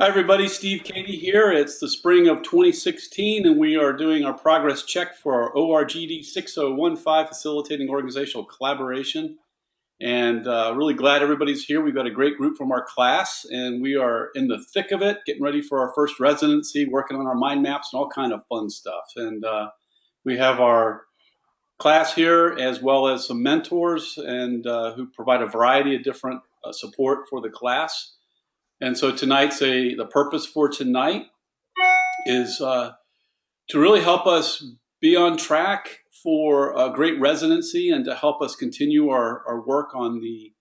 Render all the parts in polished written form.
Hi everybody, Steve Cady here. It's the spring of 2016 and we are doing our progress check for our ORGD 6015 Facilitating Organizational Collaboration. And really glad everybody's here. We've got a great group from our class and we are in the thick of it, getting ready for our first residency, working on our mind maps and all kind of fun stuff. And we have our class here as well as some mentors and who provide a variety of different support for the class. And so the purpose for tonight is to really help us be on track for a great residency and to help us continue our work on the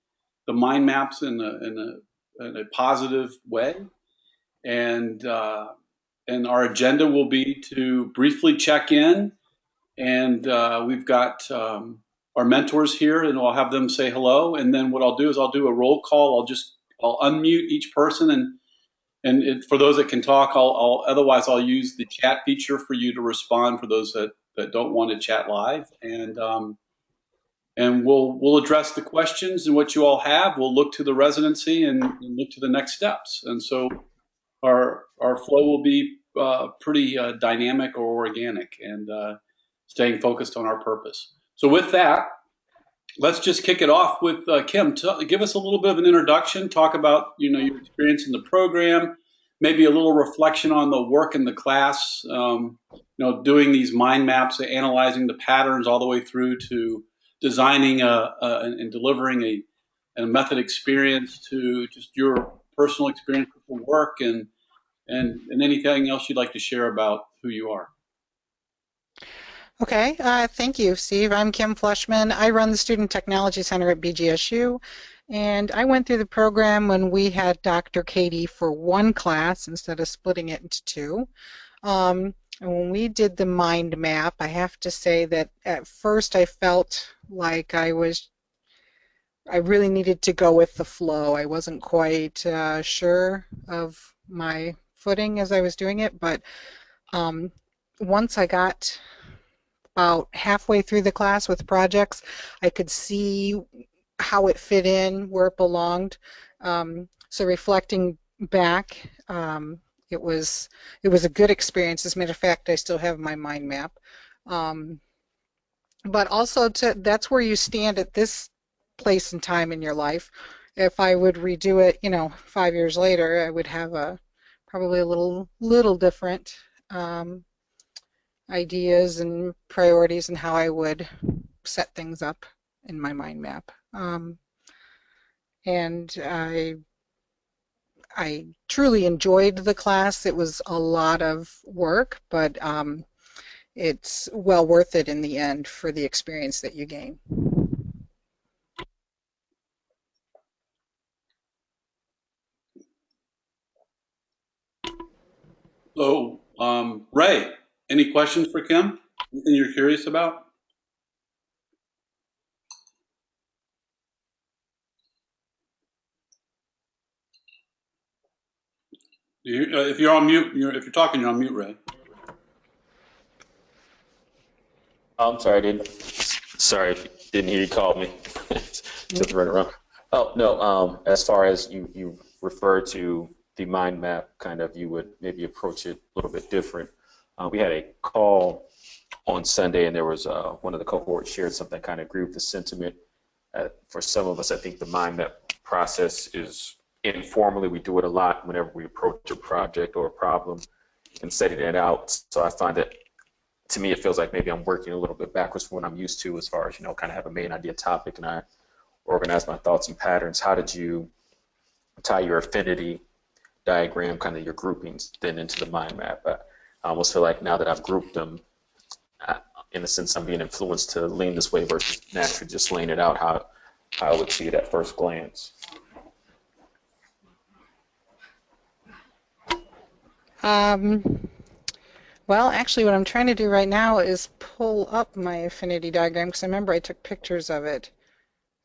mind maps in a positive way. And our agenda will be to briefly check in, and we've got our mentors here, and I'll have them say hello. And then what I'll do is I'll do a roll call. I'll unmute each person, and for those that can talk, otherwise I'll use the chat feature for you to respond for those that don't want to chat live. And we'll address the questions and what you all have. We'll look to the residency and look to the next steps. And so our flow will be pretty dynamic or organic and staying focused on our purpose. So with that, let's just kick it off with Kim. Give us a little bit of an introduction. Talk about your experience in the program, maybe a little reflection on the work in the class. Doing these mind maps, analyzing the patterns, all the way through to designing and delivering a method experience, to just your personal experience with the work, and anything else you'd like to share about who you are. Okay, thank you, Steve. I'm Kim Fleshman. I run the Student Technology Center at BGSU, and I went through the program when we had Dr. Cady for one class instead of splitting it into two. And when we did the mind map, I have to say that at first I felt like I really needed to go with the flow. I wasn't quite sure of my footing as I was doing it, but once I got about halfway through the class with projects, I could see how it fit in, where it belonged. So reflecting back, it was a good experience. As a matter of fact, I still have my mind map. But also that's where you stand at this place and time in your life. If I would redo it, 5 years later, I would have probably a little different ideas and priorities and how I would set things up in my mind map. And I truly enjoyed the class. It was a lot of work, but it's well worth it in the end for the experience that you gain. So, Ray, any questions for Kim? Anything you're curious about? If you're on mute, if you're talking, you're on mute, Ray. I'm sorry, didn't hear you call me. Just run around. Oh no, as far as you refer to the mind map, kind of, you would maybe approach it a little bit different. We had a call on Sunday, and there was one of the cohorts shared something kind of agree with the sentiment. For some of us, I think the mind map process is informally. We do it a lot whenever we approach a project or a problem and setting it out. So I find that, to me, it feels like maybe I'm working a little bit backwards from what I'm used to, as far as, kind of have a main idea topic and I organize my thoughts and patterns. How did you tie your affinity diagram, kind of your groupings, then into the mind map? I almost feel like now that I've grouped them, in a sense, I'm being influenced to lean this way versus naturally just laying it out how I would see it at first glance. Well, actually, what I'm trying to do right now is pull up my affinity diagram, because I remember I took pictures of it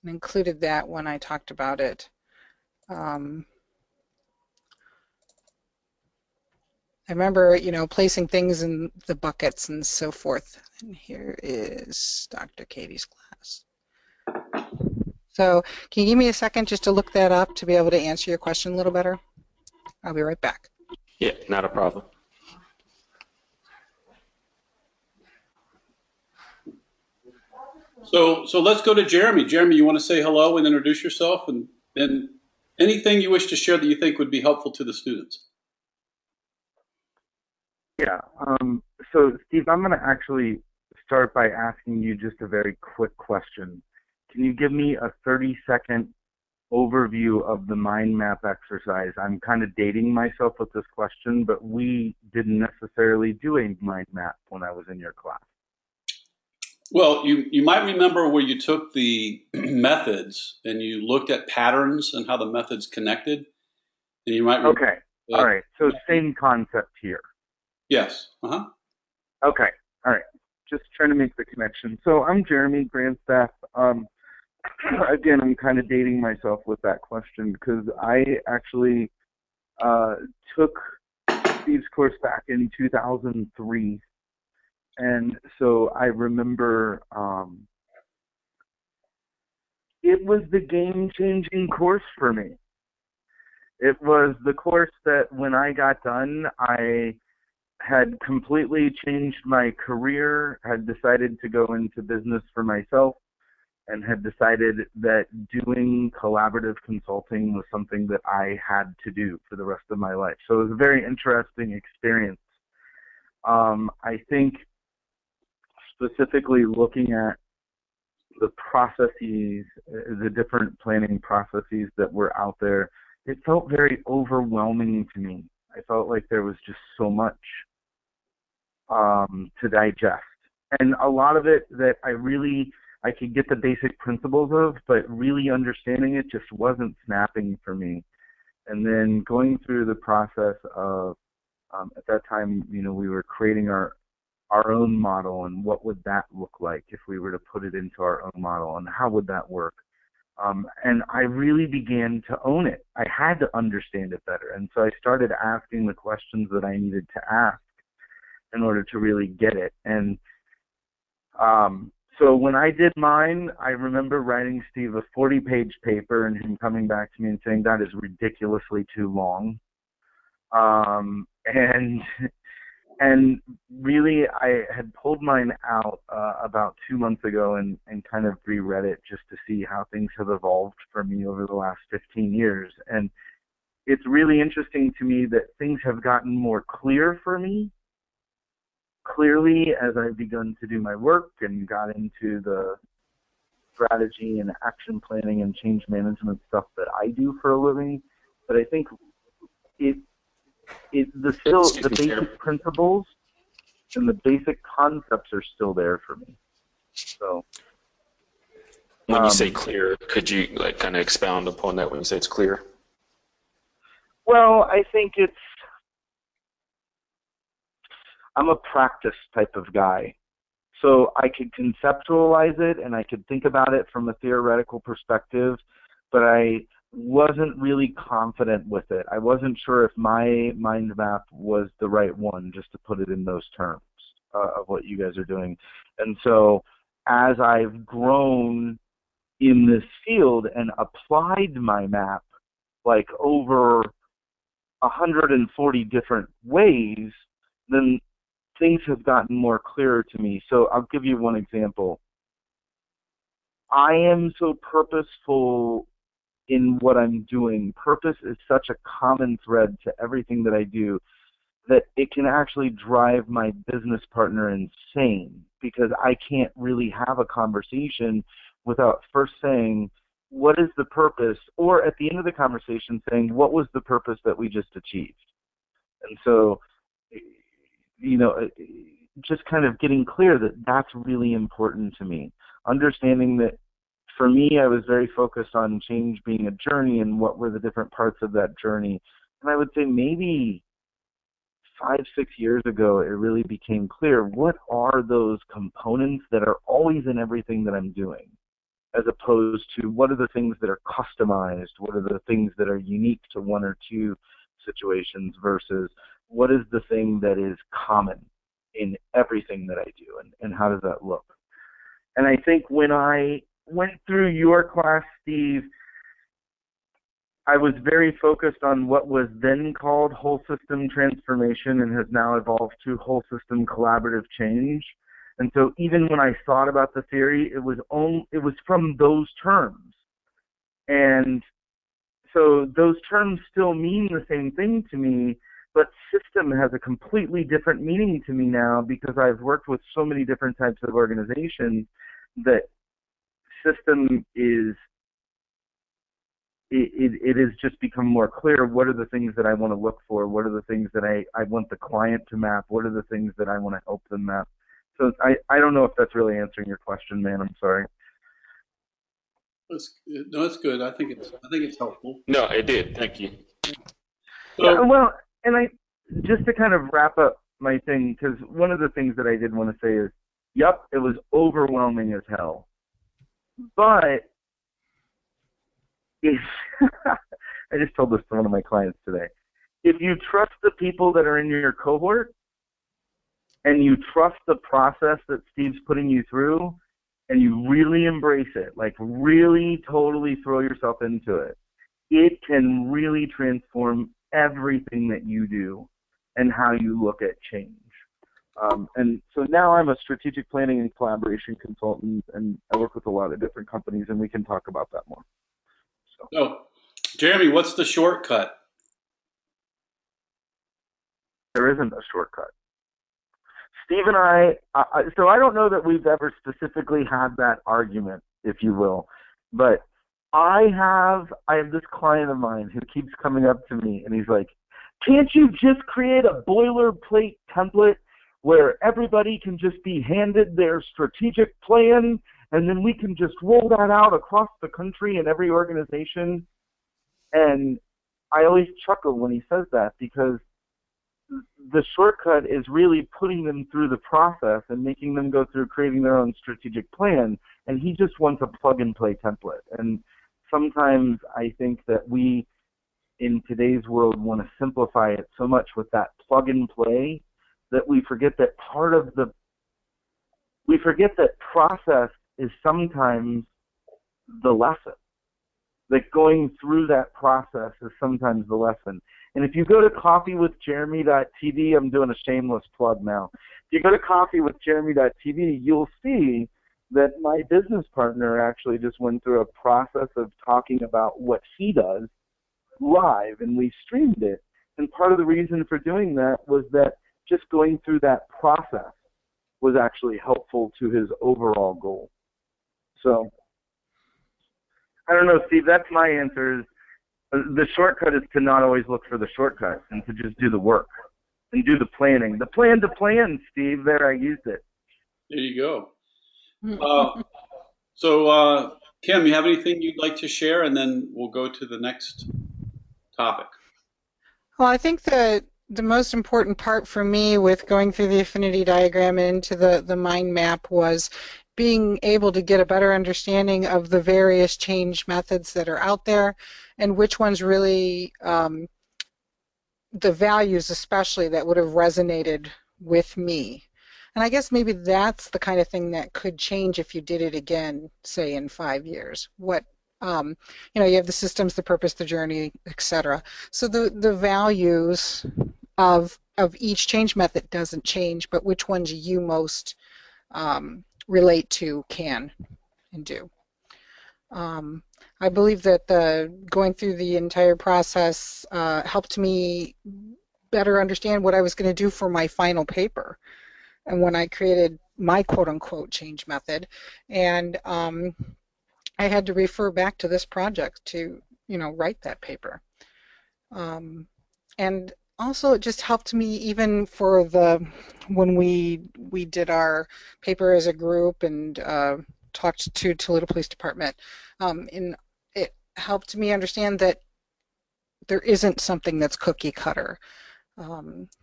and included that when I talked about it. I remember, placing things in the buckets and so forth. And here is Dr. Cady's class. So can you give me a second just to look that up to be able to answer your question a little better? I'll be right back. Yeah, not a problem. So let's go to Jeremy. Jeremy, you want to say hello and introduce yourself, and then anything you wish to share that you think would be helpful to the students. Yeah. So, Steve, I'm going to actually start by asking you just a very quick question. Can you give me a 30-second overview of the mind map exercise? I'm kind of dating myself with this question, but we didn't necessarily do a mind map when I was in your class. Well, you might remember where you took the methods and you looked at patterns and how the methods connected. And you might Okay. All right. So same concept here. Yes. Uh-huh. Okay. All right. Just trying to make the connection. So I'm Jeremy, grant staff. Again, I'm kind of dating myself with that question because I actually took Steve's course back in 2003. And so I remember it was the game-changing course for me. It was the course that when I got done, I had completely changed my career, had decided to go into business for myself, and had decided that doing collaborative consulting was something that I had to do for the rest of my life. So it was a very interesting experience. I think specifically looking at the processes, the different planning processes that were out there, it felt very overwhelming to me. I felt like there was just so much to digest. And a lot of it that I could get the basic principles of, but really understanding it just wasn't snapping for me. And then going through the process of, at that time, we were creating our own model, and what would that look like if we were to put it into our own model, and how would that work? And I really began to own it. I had to understand it better. And so I started asking the questions that I needed to ask in order to really get it. And so when I did mine, I remember writing Steve a 40-page paper and him coming back to me and saying, that is ridiculously too long. And really, I had pulled mine out about 2 months ago and kind of reread it just to see how things have evolved for me over the last 15 years. And it's really interesting to me that things have gotten more clear for me, clearly as I've begun to do my work and got into the strategy and action planning and change management stuff that I do for a living. But I think the basic principles and the basic concepts are still there for me. So when you say clear, could you kind of expound upon that when you say it's clear? Well, I think I'm a practice type of guy. So I could conceptualize it and I could think about it from a theoretical perspective, but I wasn't really confident with it. I wasn't sure if my mind map was the right one, just to put it in those terms of what you guys are doing. And so as I've grown in this field and applied my map like over 140 different ways, then things have gotten more clearer to me. So I'll give you one example. I am so purposeful in what I'm doing. Purpose is such a common thread to everything that I do that it can actually drive my business partner insane, because I can't really have a conversation without first saying, what is the purpose? Or at the end of the conversation saying, what was the purpose that we just achieved? And so, just kind of getting clear that that's really important to me. Understanding that for me, I was very focused on change being a journey and what were the different parts of that journey. And I would say maybe 5-6 years ago, it really became clear what are those components that are always in everything that I'm doing, as opposed to what are the things that are customized, what are the things that are unique to one or two situations versus what is the thing that is common in everything that I do, and how does that look? And I think when I went through your class, Steve, I was very focused on what was then called whole system transformation and has now evolved to whole system collaborative change. And so even when I thought about the theory, it was from those terms. And so those terms still mean the same thing to me, but system has a completely different meaning to me now because I've worked with so many different types of organizations that system is, it has just become more clear. What are the things that I want to look for? What are the things that I want the client to map? What are the things that I want to help them map? So I don't know if that's really answering your question, man. I'm sorry. No, it's good. I think it's helpful. No, it did. Thank you. So, Yeah, well, and just to kind of wrap up my thing, because one of the things that I did want to say is, yep, it was overwhelming as hell. But I just told this to one of my clients today. If you trust the people that are in your cohort and you trust the process that Steve's putting you through and you really embrace it, like really totally throw yourself into it, it can really transform everything that you do and how you look at change. And so now I'm a strategic planning and collaboration consultant, and I work with a lot of different companies, and we can talk about that more. So, Jeremy, what's the shortcut? There isn't a shortcut. Steve and I so I don't know that we've ever specifically had that argument, if you will, but I have this client of mine who keeps coming up to me, and he's like, can't you just create a boilerplate template where everybody can just be handed their strategic plan, and then we can just roll that out across the country in every organization? And I always chuckle when he says that, because the shortcut is really putting them through the process and making them go through creating their own strategic plan, and he just wants a plug-and-play template. And sometimes I think that we, in today's world, want to simplify it so much with that plug-and-play that we forget that process is sometimes the lesson. That going through that process is sometimes the lesson. And if you go to coffeewithjeremy.tv, I'm doing a shameless plug now. If you go to coffeewithjeremy.tv, you'll see that my business partner actually just went through a process of talking about what he does live, and we streamed it. And part of the reason for doing that was that just going through that process was actually helpful to his overall goal. So I don't know, Steve, that's my answer. The shortcut is to not always look for the shortcut and to just do the work and do the planning. The plan to plan, Steve, there, I used it. there you go. So, Kim, you have anything you'd like to share, and then we'll go to the next topic. Well, I think the most important part for me with going through the affinity diagram into the mind map was being able to get a better understanding of the various change methods that are out there and which ones really, the values especially, that would have resonated with me. And I guess maybe that's the kind of thing that could change if you did it again, say in 5 years. What, you have the systems, the purpose, the journey, etc. So the values of each change method doesn't change, but which ones you most relate to, can, and do. I believe that going through the entire process helped me better understand what I was going to do for my final paper. And when I created my quote-unquote change method, and I had to refer back to this project to, write that paper. And also, it just helped me even for when we did our paper as a group and talked to Toledo Police Department. It helped me understand that there isn't something that's cookie cutter.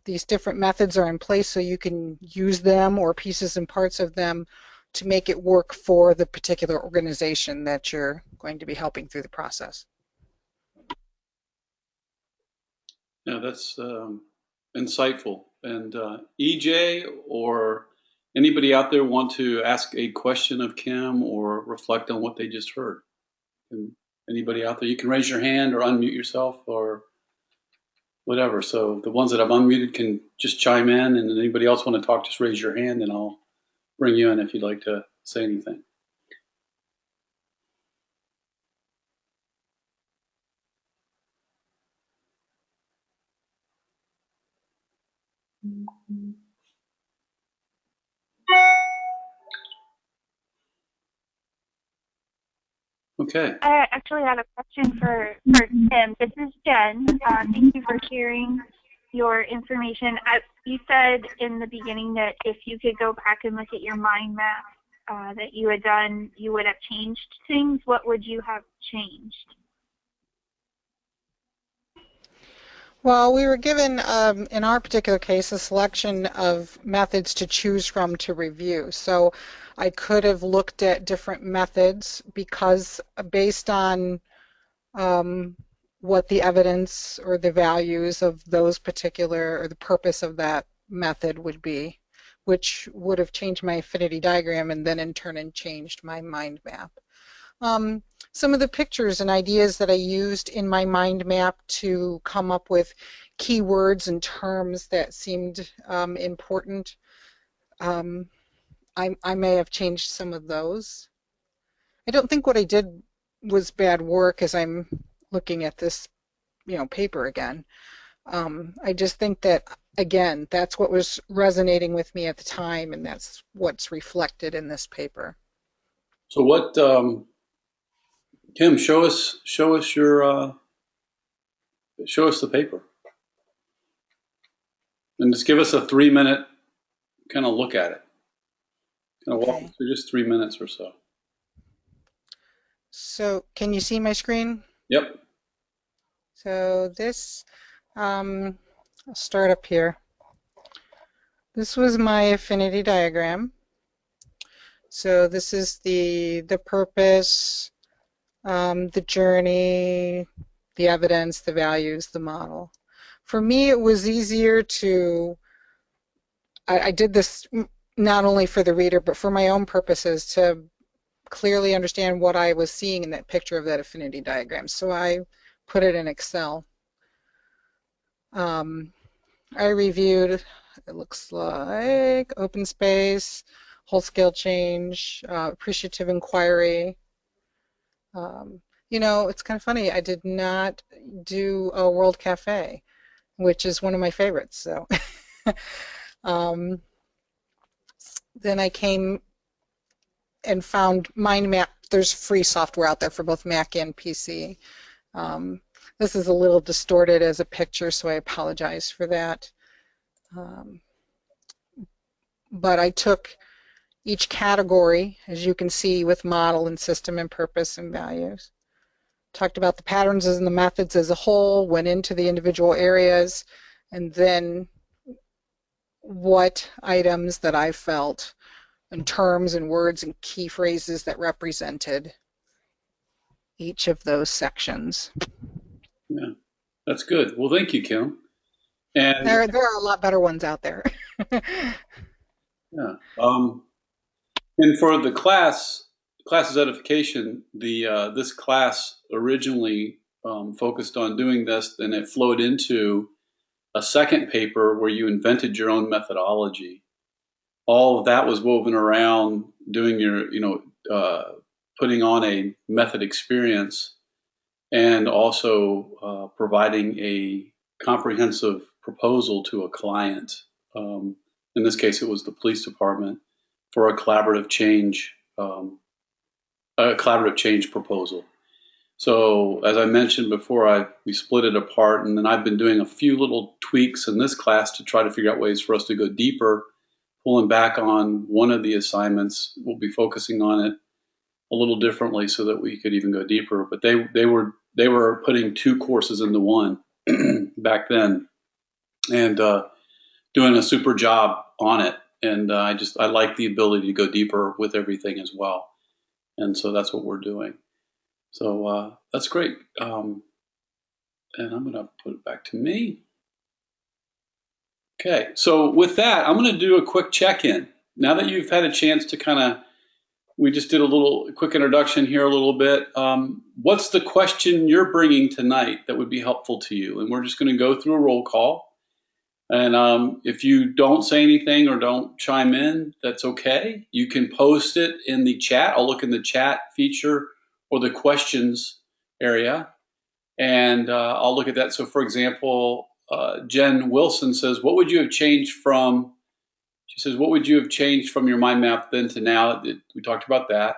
These different methods are in place so you can use them or pieces and parts of them to make it work for the particular organization that you're going to be helping through the process. Yeah, that's insightful. And EJ or anybody out there want to ask a question of Kim or reflect on what they just heard? And Anybody out there? You can raise your hand or unmute yourself or whatever. So the ones that I've unmuted can just chime in, and anybody else want to talk, just raise your hand and I'll bring you in if you'd like to say anything. Okay. I actually had a question for Tim. This is Jen. Thank you for sharing your information. You said in the beginning that if you could go back and look at your mind map that you had done, you would have changed things. What would you have changed? Well, we were given, in our particular case, a selection of methods to choose from to review. So I could have looked at different methods because based on what the evidence or the values of those particular, or the purpose of that method would be, which would have changed my affinity diagram and then in turn changed my mind map. Some of the pictures and ideas that I used in my mind map to come up with keywords and terms that seemed important, I may have changed some of those. I don't think what I did was bad work as I'm looking at this, paper again. I just think that, again, that's what was resonating with me at the time, and that's what's reflected in this paper. So what, Kim, show us your show us the paper, and just give us a 3-minute kind of look at it. Kind of walk us through just 3 minutes or so. So can you see my screen? Yep. So this, I'll start up here. This was my affinity diagram. So this is the purpose, the journey, the evidence, the values, the model. For me, it was easier to, I did this not only for the reader, but for my own purposes, to clearly understand what I was seeing in that picture of that affinity diagram. So I put it in Excel. I reviewed, it looks like, open space, whole scale change, appreciative inquiry. It's kind of funny, I did not do a World Cafe, which is one of my favorites. So then I came and found Mind Map. There's free software out there for both Mac and PC. This is a little distorted as a picture, so I apologize for that. But I took each category, as you can see, with model and system and purpose and values. Talked about the patterns and the methods as a whole, went into the individual areas, and then what items that I felt and terms and words and key phrases that represented each of those sections. Yeah, that's good. Well, thank you, Kim. And there are a lot better ones out there. yeah. And for the class's edification, this class originally focused on doing this, and it flowed into a second paper where you invented your own methodology. All of that was woven around doing your, putting on a method experience and also providing a comprehensive proposal to a client. In this case, it was the police department for a collaborative change proposal. So as I mentioned before, we split it apart, and then I've been doing a few little tweaks in this class to try to figure out ways for us to go deeper, pulling back on one of the assignments. We'll be focusing on it a little differently so that we could even go deeper. But they were putting 2 courses into one back then, and doing a super job on it. And I like the ability to go deeper with everything as well. And so that's what we're doing. So that's great. And I'm going to put it back to me. Okay, so with that, I'm going to do a quick check-in. Now that you've had a chance to kind of we just did a little quick introduction here a little bit. What's the question you're bringing tonight that would be helpful to you? And we're just going to go through a roll call. And if you don't say anything or don't chime in, that's okay. You can post it in the chat. I'll look in the chat feature or the questions area, and I'll look at that. So, for example, Jen Wilson says, "What would you have changed from?" She says, "What would you have changed from your mind map then to now?" We talked about that.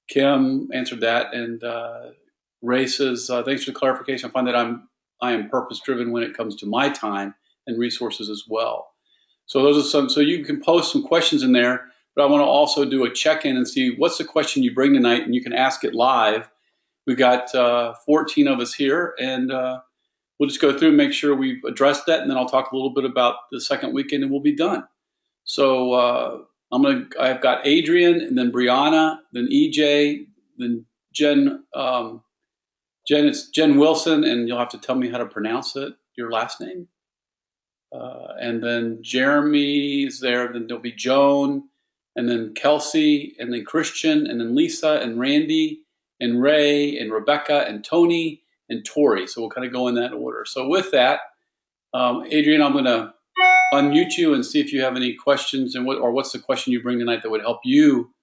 Kim answered that, and Ray says, "Thanks for the clarification. I find that I am purpose driven when it comes to my time and resources as well." So those are some. So you can post some questions in there, but I want to also do a check-in and see what's the question you bring tonight, and you can ask it live. We've got 14 of us here, and we'll just go through and make sure we've addressed that, and then I'll talk a little bit about the second weekend, and we'll be done. So I've got Adrian, and then Brianna, then EJ, then Jen. It's Jen Wilson, and you'll have to tell me how to pronounce it. Your last name. And then Jeremy is there. Then there'll be Joan, and then Kelsey, and then Christian, and then Lisa, and Randy, and Ray, and Rebecca, and Tony, and Tori. So we'll kind of go in that order. So with that, Adrian, I'm going to unmute you and see if you have any questions, and what's the question you bring tonight that would help you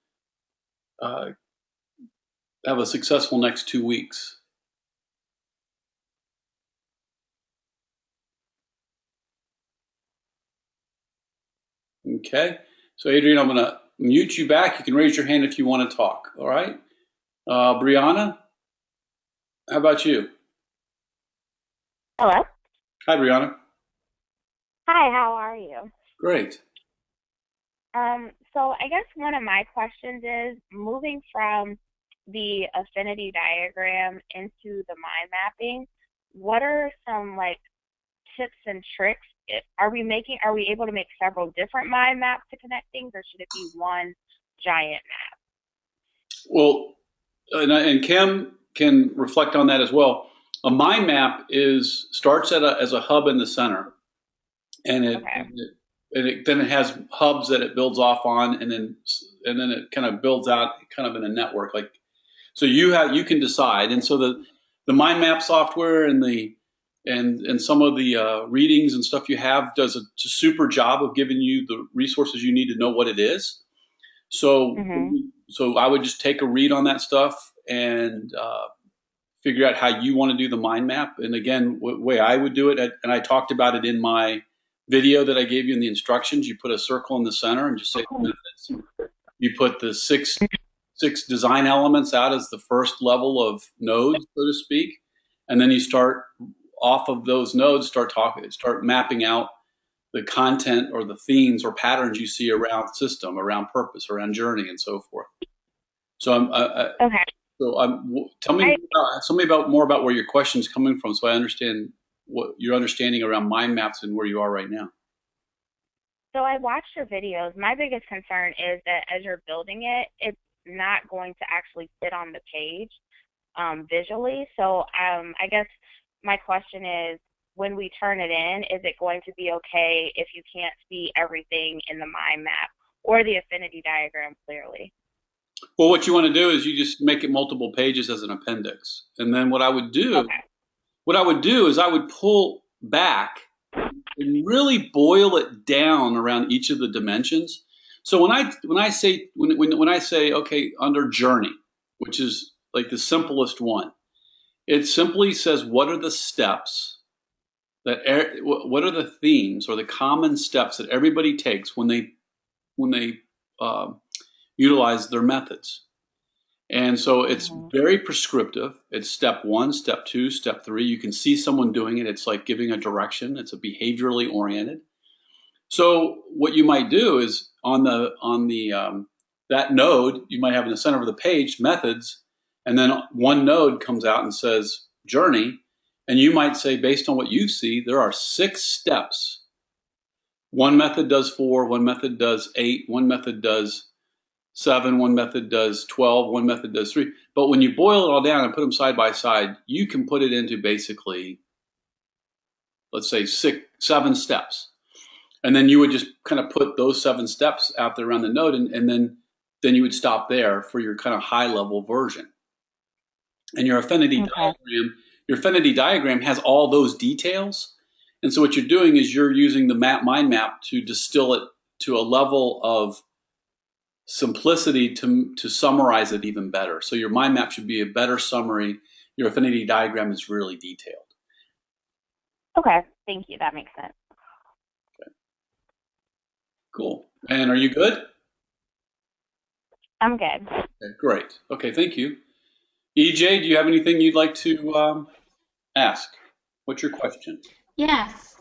have a successful next 2 weeks. Okay, so Adrian, I'm going to mute you back. You can raise your hand if you want to talk. All right, Brianna, how about you? Hello. Hi, Brianna. Hi, how are you? Great. So I guess one of my questions is moving from the affinity diagram into the mind mapping, what are some like tips and tricks? Are we able to make several different mind maps to connect things, or should it be one giant map? Well, and Kim can reflect on that as well. A mind map starts as a hub in the center, and then it has hubs that it builds off on, and then it kind of builds out kind of in a network. Like, so you can decide, and so the mind map software and some of the readings and stuff you have does a super job of giving you the resources you need to know what it is. So so I would just take a read on that stuff and figure out how you want to do the mind map. And again, the way I would do it, and I talked about it in my video that I gave you in the instructions. You put a circle in the center and just say methods. You put the six design elements out as the first level of nodes, so to speak, and then you start off of those nodes, start mapping out the content or the themes or patterns you see around system, around purpose, around journey, and so forth. So okay. So tell me more about where your question's coming from, so I understand what your understanding around mind maps and where you are right now. So I watched your videos. My biggest concern is that as you're building it, it's not going to actually fit on the page visually. So I guess my question is, when we turn it in, is it going to be okay if you can't see everything in the mind map or the affinity diagram clearly? Well, what you want to do is you just make it multiple pages as an appendix. And then what I would do is I would pull back and really boil it down around each of the dimensions. So when I say okay, under journey, which is like the simplest one, it simply says what are the steps what are the themes or the common steps that everybody takes when they utilize their methods. And so it's very prescriptive. It's step 1, step 2, step 3. You can see someone doing it. It's like giving a direction. It's a behaviorally oriented. So what you might do is on that node, you might have in the center of the page methods, and then one node comes out and says journey, and you might say, based on what you see, there are 6 steps. One method does 4, one method does 8, one method does 7, one method does 12, one method does 3. But when you boil it all down and put them side by side, you can put it into basically, let's say 7 steps. And then you would just kind of put those 7 steps out there around the node, and then then you would stop there for your kind of high-level version. And your affinity diagram has all those details. And so what you're doing is you're using the mind map to distill it to a level of simplicity to summarize it even better. So your mind map should be a better summary. Your affinity diagram is really detailed. Okay, thank you. That makes sense. Okay. Cool. And are you good? I'm good. Okay, great. Okay, thank you. EJ, do you have anything you'd like to ask? What's your question? Yes,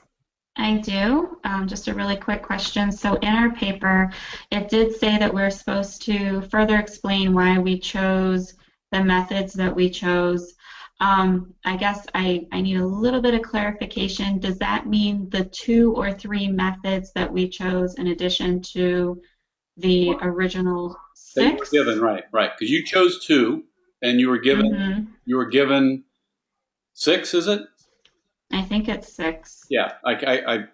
I do. Just a really quick question. So in our paper, it did say that we're supposed to further explain why we chose the methods that we chose. I guess I need a little bit of clarification. Does that mean the 2 or 3 methods that we chose in addition to the original 6? That you were given, right, because you chose 2, and you were given 6, is it? I think it's 6. Yeah, I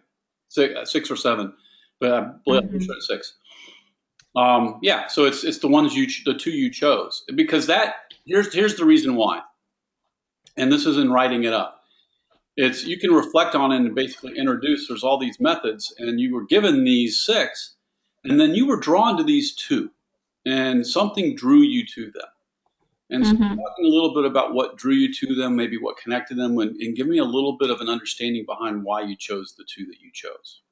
6 or 7, but I believe I'm sure it's 6. Yeah, so it's the ones the 2 you chose, because here's the reason why, and this is in writing it up. It's you can reflect on it and basically introduce. There's all these methods, and you were given these 6, and then you were drawn to these 2, and something drew you to them. And so talking a little bit about what drew you to them, maybe what connected them, and give me a little bit of an understanding behind why you chose the 2 that you chose.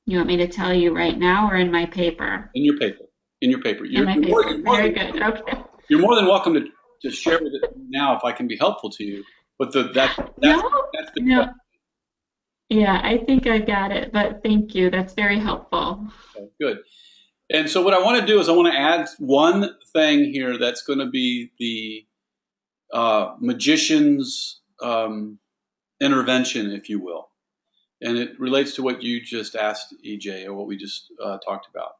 You want me to tell you right now or in my paper? In your paper. In my paper. Very good. Okay. You're more than welcome to share with it now if I can be helpful to you. But that's the question. Yeah, I think I got it, but thank you. That's very helpful. Okay, good. And so what I want to do is I want to add one thing here that's going to be the magician's intervention, if you will. And it relates to what you just asked, EJ, or what we just talked about.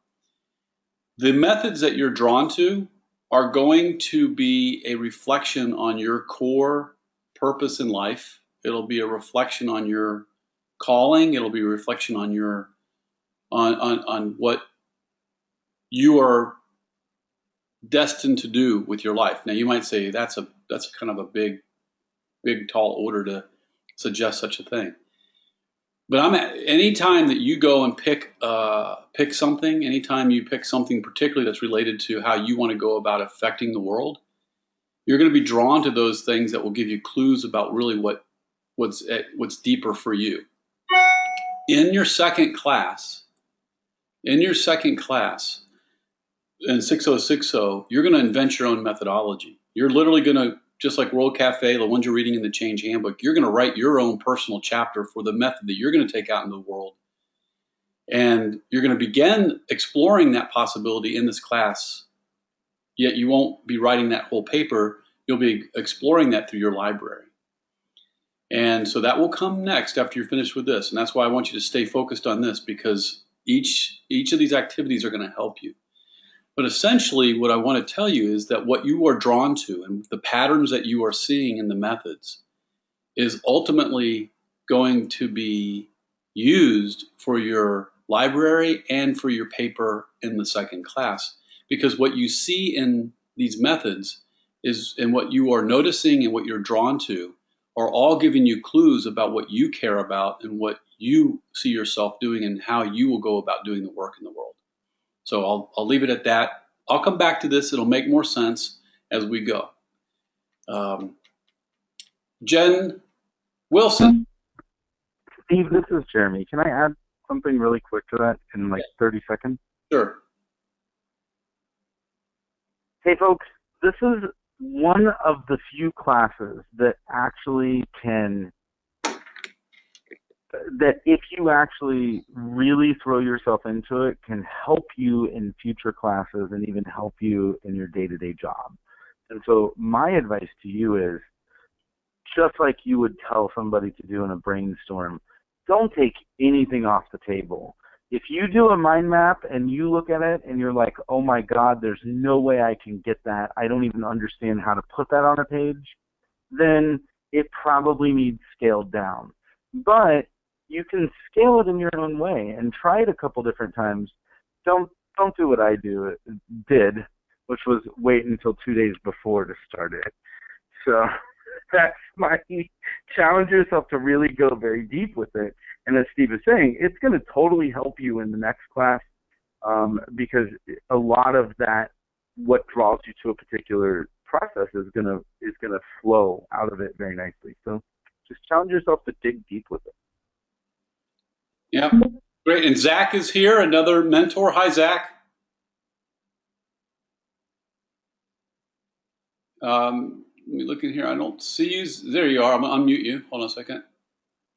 The methods that you're drawn to are going to be a reflection on your core purpose in life. It'll be a reflection on your calling. It'll be a reflection on your on what you are destined to do with your life. Now you might say that's kind of a big tall order to suggest such a thing. But anytime that you go and pick something, anytime you pick something particularly that's related to how you want to go about affecting the world, you're going to be drawn to those things that will give you clues about really what's deeper for you. In your second class, in 6060, you're going to invent your own methodology. You're literally going to, just like World Cafe, the ones you're reading in the Change Handbook, you're going to write your own personal chapter for the method that you're going to take out into the world. And you're going to begin exploring that possibility in this class, yet you won't be writing that whole paper. You'll be exploring that through your library. And so that will come next after you're finished with this. And that's why I want you to stay focused on this, because each of these activities are going to help you. But essentially, what I want to tell you is that what you are drawn to and the patterns that you are seeing in the methods is ultimately going to be used for your library and for your paper in the second class. Because what you see in these methods is, and what you are noticing and what you're drawn to, are all giving you clues about what you care about and what you see yourself doing and how you will go about doing the work in the world. So I'll leave it at that. I'll come back to this. It'll make more sense as we go. Jen Wilson. Steve, this is Jeremy. Can I add something really quick to that in like 30 seconds? Sure. Hey, folks, this is one of the few classes that actually that if you actually really throw yourself into it, can help you in future classes and even help you in your day-to-day job. And so my advice to you is, just like you would tell somebody to do in a brainstorm, don't take anything off the table. If you do a mind map and you look at it and you're like, oh my God, there's no way I can get that, I don't even understand how to put that on a page, then it probably needs scaled down. But you can scale it in your own way and try it a couple different times. Don't don't do what I did, which was wait until 2 days before to start it. So that's my challenge yourself to really go very deep with it. And as Steve is saying, it's going to totally help you in the next class because a lot of that, what draws you to a particular process, is gonna flow out of it very nicely. So just challenge yourself to dig deep with it. Yeah, great. And Zach is here, another mentor. Hi, Zach. Let me look in here. I don't see you. There you are. I'm going to unmute you. Hold on a second.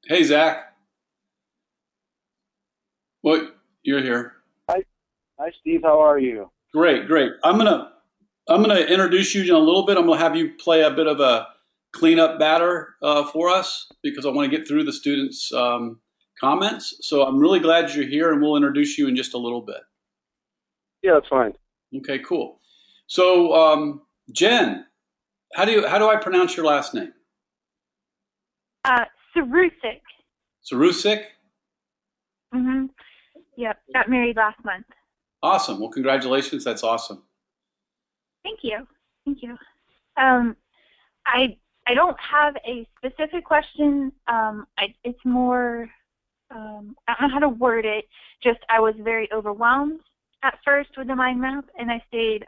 Hey, Zach. What? You're here. Hi, Steve. How are you? Great, great. I'm gonna introduce you in a little bit. I'm gonna have you play a bit of a cleanup batter for us because I want to get through the students' comments. So I'm really glad you're here, and we'll introduce you in just a little bit. Yeah, that's fine. Okay, cool. So Jen, how do I pronounce your last name? Sarusik. Sarusik? Mm-hmm. Yep, got married last month. Awesome. Well, congratulations. That's awesome. Thank you. Thank you. I don't have a specific question. It's more, I don't know how to word it. Just I was very overwhelmed at first with the mind map, and I stayed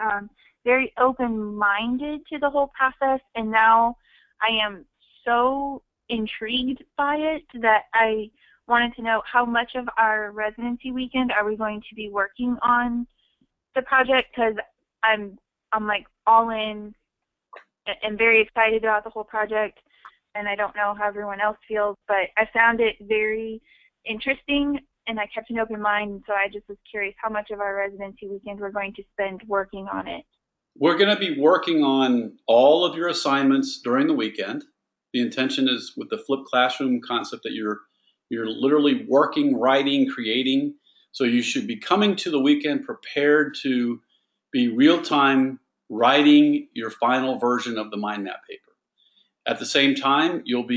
very open-minded to the whole process, and now I am so intrigued by it that I wanted to know how much of our residency weekend are we going to be working on the project, because I'm like all in and very excited about the whole project, and I don't know how everyone else feels, but I found it very interesting and I kept an open mind, and so I just was curious how much of our residency weekend we're going to spend working on it. We're going to be working on all of your assignments during the weekend. The intention is with the flipped classroom concept that you're literally working, writing, creating. So you should be coming to the weekend prepared to be real-time writing your final version of the mind map paper. At the same time, you'll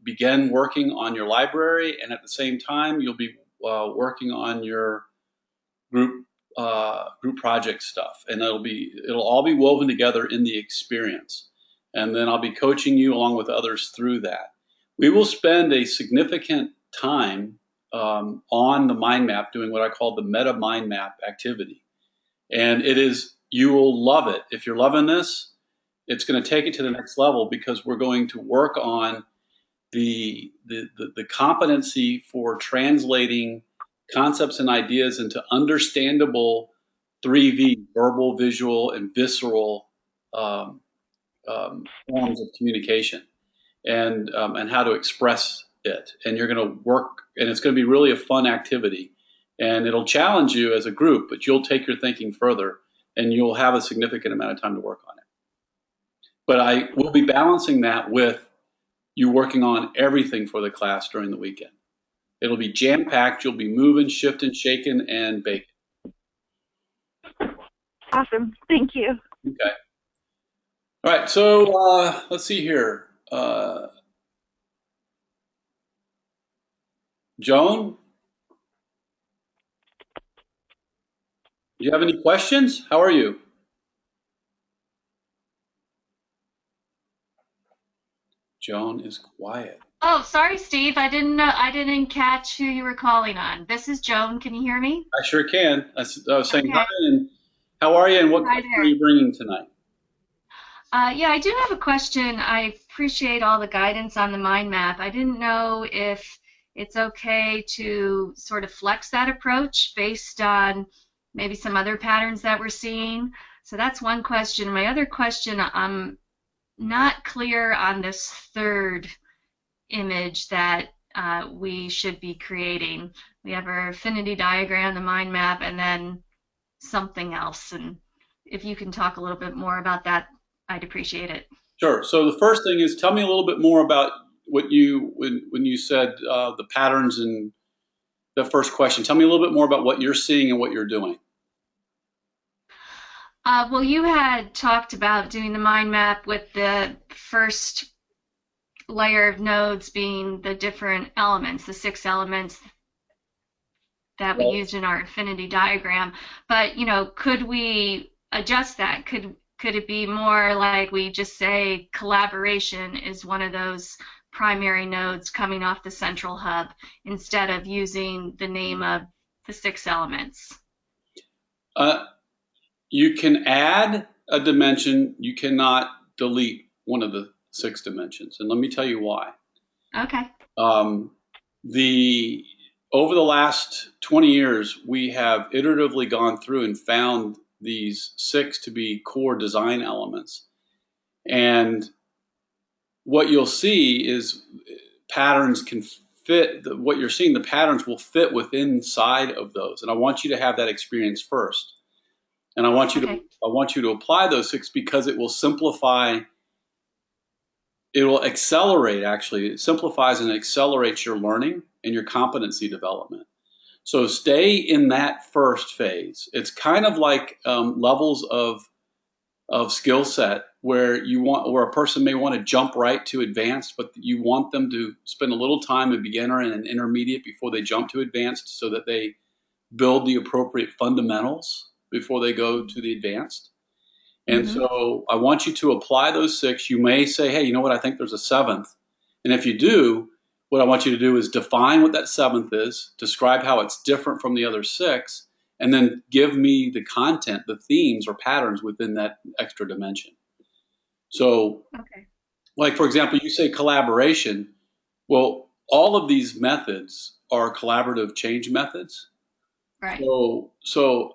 begin working on your library, and at the same time, you'll be working on your group project stuff, and it'll all be woven together in the experience. And then I'll be coaching you along with others through that. We will spend a significant time on the mind map doing what I call the meta mind map activity. And you will love it. If you're loving this, it's going to take it to the next level because we're going to work on the competency for translating concepts and ideas into understandable 3V, verbal, visual, and visceral forms of communication, and how to express it. And you're going to work, and it's going to be really a fun activity. And it'll challenge you as a group, but you'll take your thinking further, and you'll have a significant amount of time to work on it. But I will be balancing that with you working on everything for the class during the weekend. It'll be jam-packed. You'll be moving, shifting, shaking, and baking. Awesome. Thank you. Okay. All right. So let's see here. Joan, do you have any questions? How are you? Joan is quiet. Oh, sorry, Steve. I didn't catch who you were calling on. This is Joan. Can you hear me? I sure can. I was saying Okay. hi, and how are you, and what Hi question there. are you bringing tonight? Yeah, I do have a question. I appreciate all the guidance on the mind map. I didn't know if it's okay to sort of flex that approach based on maybe some other patterns that we're seeing. So that's one question. My other question, I'm not clear on this third image that we should be creating. We have our affinity diagram, the mind map, and then something else. And if you can talk a little bit more about that, I'd appreciate it. Sure. So the first thing is tell me a little bit more about what when you said the patterns in the first question. Tell me a little bit more about what you're seeing and what you're doing. Well, you had talked about doing the mind map with the first layer of nodes being the different elements, the 6 elements that we used in our affinity diagram. But, you know, could we adjust that? Could it be more like we just say collaboration is one of those primary nodes coming off the central hub instead of using the name of the 6 elements? You can add a dimension. You cannot delete one of the 6 dimensions. And let me tell you why. Okay. Over the last 20 years, we have iteratively gone through and found these 6 to be core design elements. And what you'll see is patterns can fit, what you're seeing, the patterns will fit within inside of those. And I want you to have that experience first. And I want you to apply those 6 because it will simplify, it will accelerate, actually. It simplifies and accelerates your learning and your competency development. So stay in that first phase. It's kind of like levels of skill set where a person may want to jump right to advanced, but you want them to spend a little time in beginner and an intermediate before they jump to advanced so that they build the appropriate fundamentals before they go to the advanced. And so I want you to apply those 6. You may say, hey, you know what, I think there's a 7th. And if you do, what I want you to do is define what that 7th is, describe how it's different from the other 6, and then give me the content, the themes or patterns within that extra dimension. So, like, for example, you say collaboration. Well, all of these methods are collaborative change methods. Right. So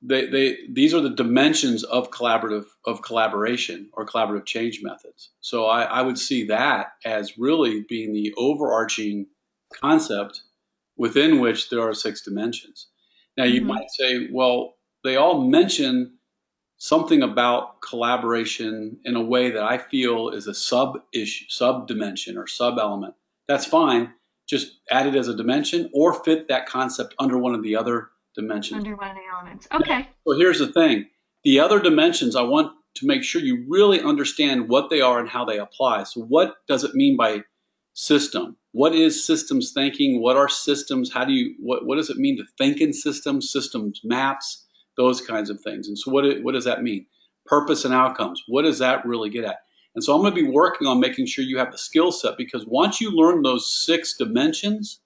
these are the dimensions of collaboration or collaborative change methods. So I would see that as really being the overarching concept within which there are 6 dimensions. Now you might say, well, they all mention something about collaboration in a way that I feel is a sub-issue, sub-dimension or sub-element. That's fine. Just add it as a dimension or fit that concept under one of the other dimensions. Under one of the elements. Okay. So here's the thing. The other dimensions, I want to make sure you really understand what they are and how they apply. So what does it mean by system? What is systems thinking? What are systems? What does it mean to think in systems? Systems maps, those kinds of things. And so what does that mean? Purpose and outcomes. What does that really get at? And so I'm going to be working on making sure you have the skill set, because once you learn those 6 dimensions,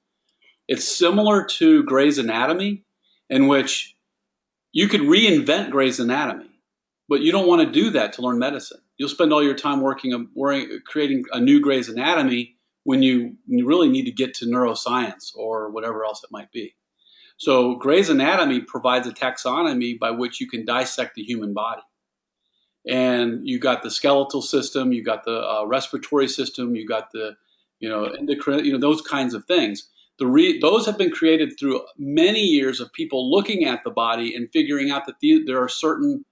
it's similar to Gray's Anatomy, in which you could reinvent Gray's Anatomy, but you don't want to do that to learn medicine. You'll spend all your time creating a new Gray's Anatomy when you really need to get to neuroscience or whatever else it might be. So Gray's Anatomy provides a taxonomy by which you can dissect the human body. And you got the skeletal system, you got the respiratory system, you got the endocrine, those kinds of things. Those have been created through many years of people looking at the body and figuring out that there are certain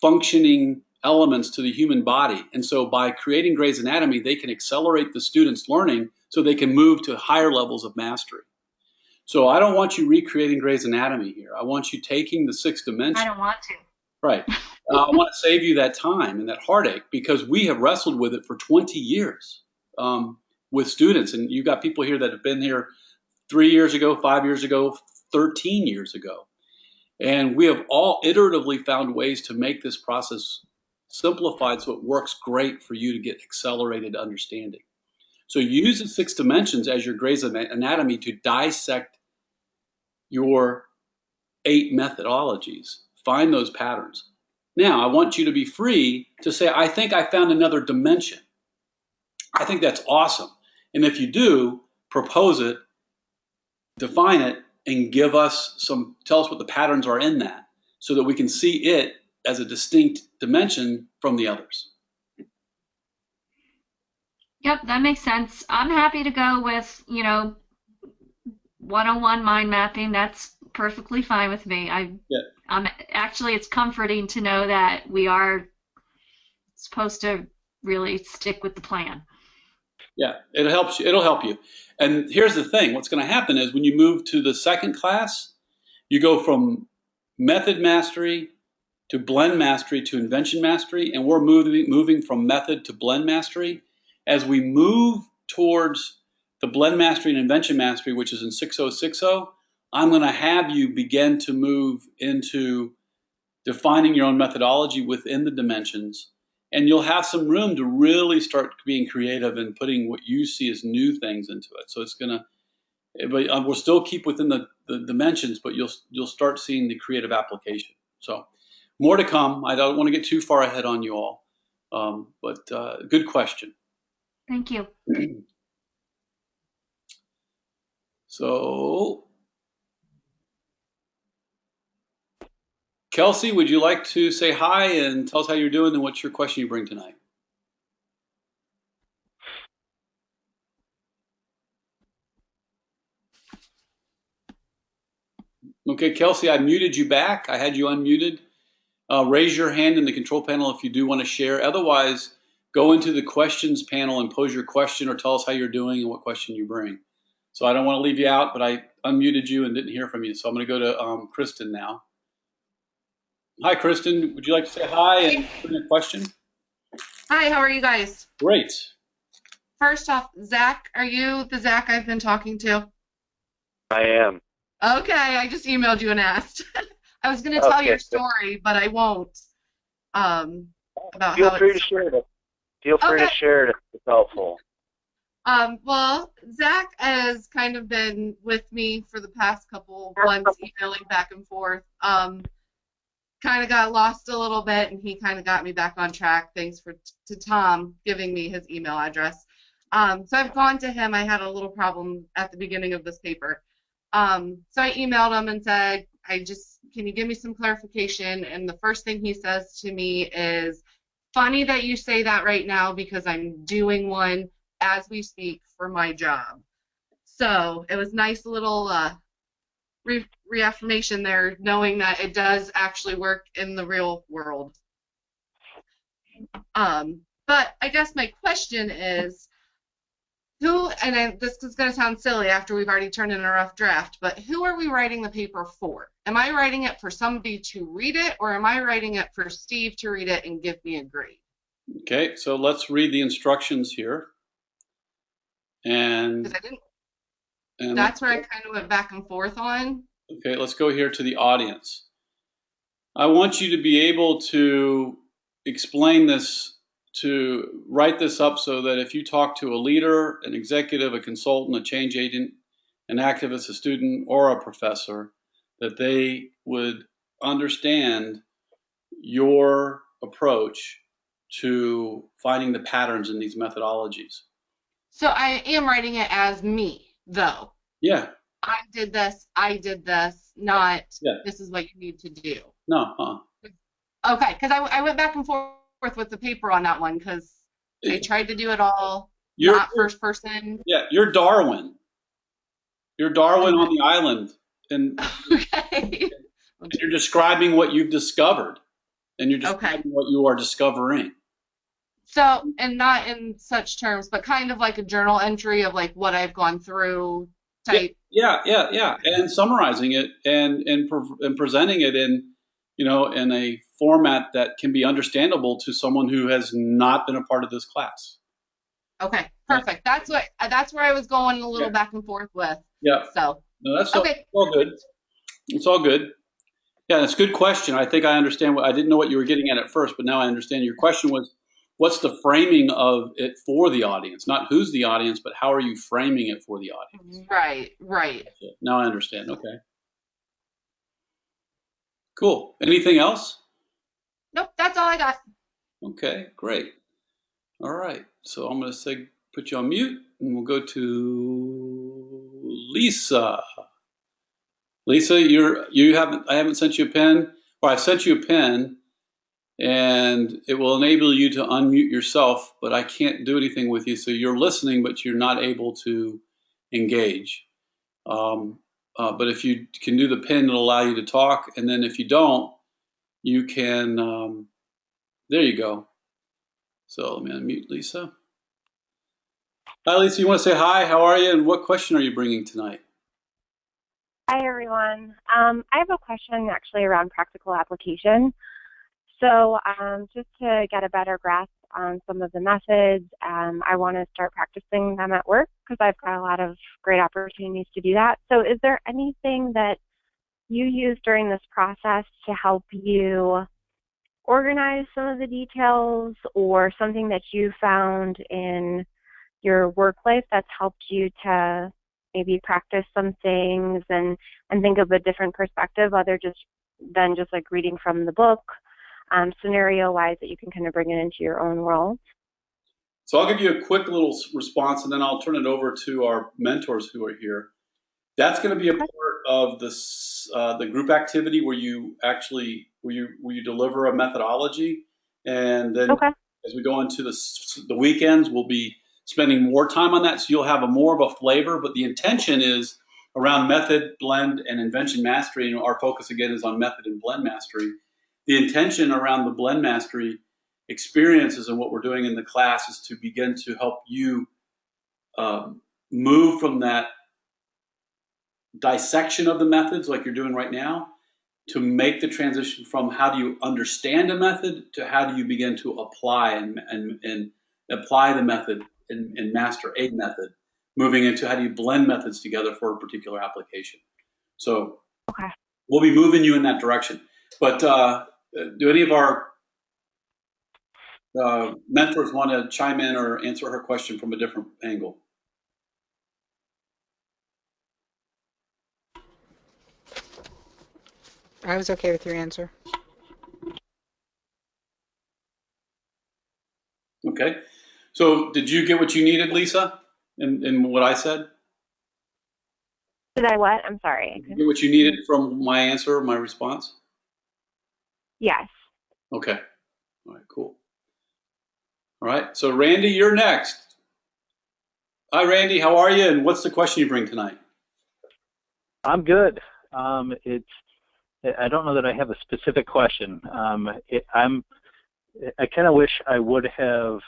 functioning elements to the human body. And so by creating Gray's Anatomy, they can accelerate the students' learning so they can move to higher levels of mastery. So I don't want you recreating Gray's Anatomy here. I want you taking the 6 dimensions. I don't want to. Right. I want to save you that time and that heartache, because we have wrestled with it for 20 years with students. And you've got people here that have been here 3 years ago, 5 years ago, 13 years ago. And we have all iteratively found ways to make this process simplified so it works great for you to get accelerated understanding. So use the 6 dimensions as your Gray's Anatomy to dissect your 8 methodologies. Find those patterns. Now, I want you to be free to say, I think I found another dimension. I think that's awesome. And if you do, propose it, define it, and tell us what the patterns are in that, so that we can see it as a distinct dimension from the others. Yep, that makes sense. I'm happy to go with, 101 mind mapping. That's perfectly fine with me. Actually, it's comforting to know that we are supposed to really stick with the plan. Yeah, it'll help you. And here's the thing. What's going to happen is when you move to the 2nd class, you go from method mastery to blend mastery to invention mastery, and we're moving from method to blend mastery. As we move towards the blend mastery and invention mastery, which is in 6060, I'm going to have you begin to move into defining your own methodology within the dimensions, and you'll have some room to really start being creative and putting what you see as new things into it. So it's going to, but we'll still keep within the dimensions, but you'll start seeing the creative application. So more to come. I don't want to get too far ahead on you all, but good question. Thank you. So, Kelsey, would you like to say hi and tell us how you're doing and what's your question you bring tonight? Okay, Kelsey, I muted you back. I had you unmuted. Raise your hand in the control panel if you do want to share. Otherwise, go into the questions panel and pose your question or tell us how you're doing and what question you bring. So I don't want to leave you out, but I unmuted you and didn't hear from you. So I'm going to go to Kristen now. Hi, Kristen. Would you like to say hi and bring a question? Hi, how are you guys? Great. First off, Zach, are you the Zach I've been talking to? I am. Okay, I just emailed you and asked. I was going to tell your story, but I won't. About Feel how free to share it. Feel free to share it if it's helpful. Well, Zach has kind of been with me for the past couple months, emailing back and forth. Kind of got lost a little bit, and he kind of got me back on track. Thanks to Tom giving me his email address. So I've gone to him. I had a little problem at the beginning of this paper. So I emailed him and said, can you give me some clarification? And the first thing he says to me is, funny that you say that right now because I'm doing one as we speak for my job. So it was nice little reaffirmation there, knowing that it does actually work in the real world. But I guess my question is, this is going to sound silly after we've already turned in a rough draft, but who are we writing the paper for? Am I writing it for somebody to read it, or am I writing it for Steve to read it and give me a grade? Okay, so let's read the instructions here. And that's where I kind of went back and forth on. Okay, let's go here to the audience. I want you to be able to explain this, to write this up so that if you talk to a leader, an executive, a consultant, a change agent, an activist, a student, or a professor, that they would understand your approach to finding the patterns in these methodologies. So I am writing it as me, though. Yeah. I did this, not this is what you need to do. No. Okay, because I went back and forth with the paper on that one because I tried to do it all, not first person. Yeah, you're Darwin. You're Darwin on the island. And, and you're describing what you've discovered. And you're describing what you are discovering. So, and not in such terms, but kind of like a journal entry of like what I've gone through type. Yeah. And summarizing it and presenting it in, in a format that can be understandable to someone who has not been a part of this class. Okay, perfect. That's where I was going a little back and forth with. Yeah. So. No, that's all good. It's all good. Yeah, that's a good question. I think I understand I didn't know what you were getting at first, but now I understand. Your question was, what's the framing of it for the audience? Not who's the audience, but how are you framing it for the audience? Right. Now I understand. Okay. Cool. Anything else? Nope, that's all I got. Okay, great. All right. So I'm going to put you on mute, and we'll go to Lisa. Lisa, I haven't sent you a pen. Or I sent you a pen, and it will enable you to unmute yourself, but I can't do anything with you. So you're listening, but you're not able to engage. But if you can do the pen, it'll allow you to talk. And then if you don't, you can, there you go. So let me unmute Lisa. Hi, Lisa, you want to say hi? How are you? And what question are you bringing tonight? Hi, everyone. I have a question actually around practical application. So just to get a better grasp on some of the methods, I want to start practicing them at work. because I've got a lot of great opportunities to do that. So is there anything that you use during this process to help you organize some of the details, or something that you found in your work life that's helped you to maybe practice some things and think of a different perspective other than just like reading from the book, scenario-wise, that you can kind of bring it into your own world? So I'll give you a quick little response, and then I'll turn it over to our mentors who are here. That's going to be a part of this, the group activity where you actually where you deliver a methodology, and then as we go into the weekends, we'll be spending more time on that. So you'll have more of a flavor. But the intention is around method, blend, and invention mastery. And our focus again is on method and blend mastery. The intention around the blend mastery experiences and what we're doing in the class is to begin to help you move from that dissection of the methods like you're doing right now to make the transition from how do you understand a method to how do you begin to apply and apply the method and master a method, moving into how do you blend methods together for a particular application. So we'll be moving you in that direction. But do any of our mentors want to chime in or answer her question from a different angle? I was okay with your answer. Okay. So did you get what you needed, Lisa, in what I said? Did I what? I'm sorry. Did you get what you needed from my answer, my response? Yes. Okay. All right, cool. All right. So Randy, you're next. Hi, Randy. How are you? And what's the question you bring tonight? I'm good. I don't know that I have a specific question. I kind of wish I would have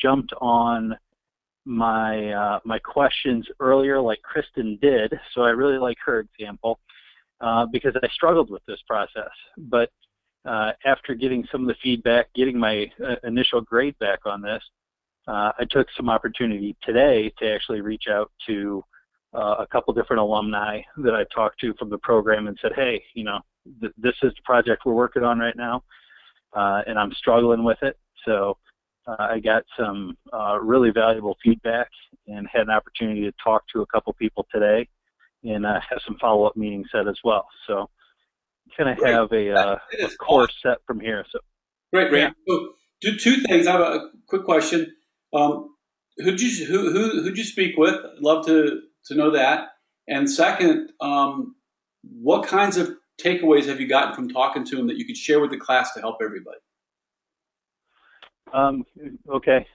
jumped on my my questions earlier, like Kristen did. So I really like her example because I struggled with this process. But after getting some of the feedback, getting my initial grade back on this, I took some opportunity today to actually reach out to a couple different alumni that I talked to from the program and said, hey, you know, this is the project we're working on right now, and I'm struggling with it. So I got some really valuable feedback and had an opportunity to talk to a couple people today and have some follow-up meetings set as well. So kind of have a course set from here. So great, Randy. Yeah. So do two things. I have a quick question. Who'd you speak with? I'd love to know that. And second, what kinds of takeaways have you gotten from talking to him that you could share with the class to help everybody? Okay,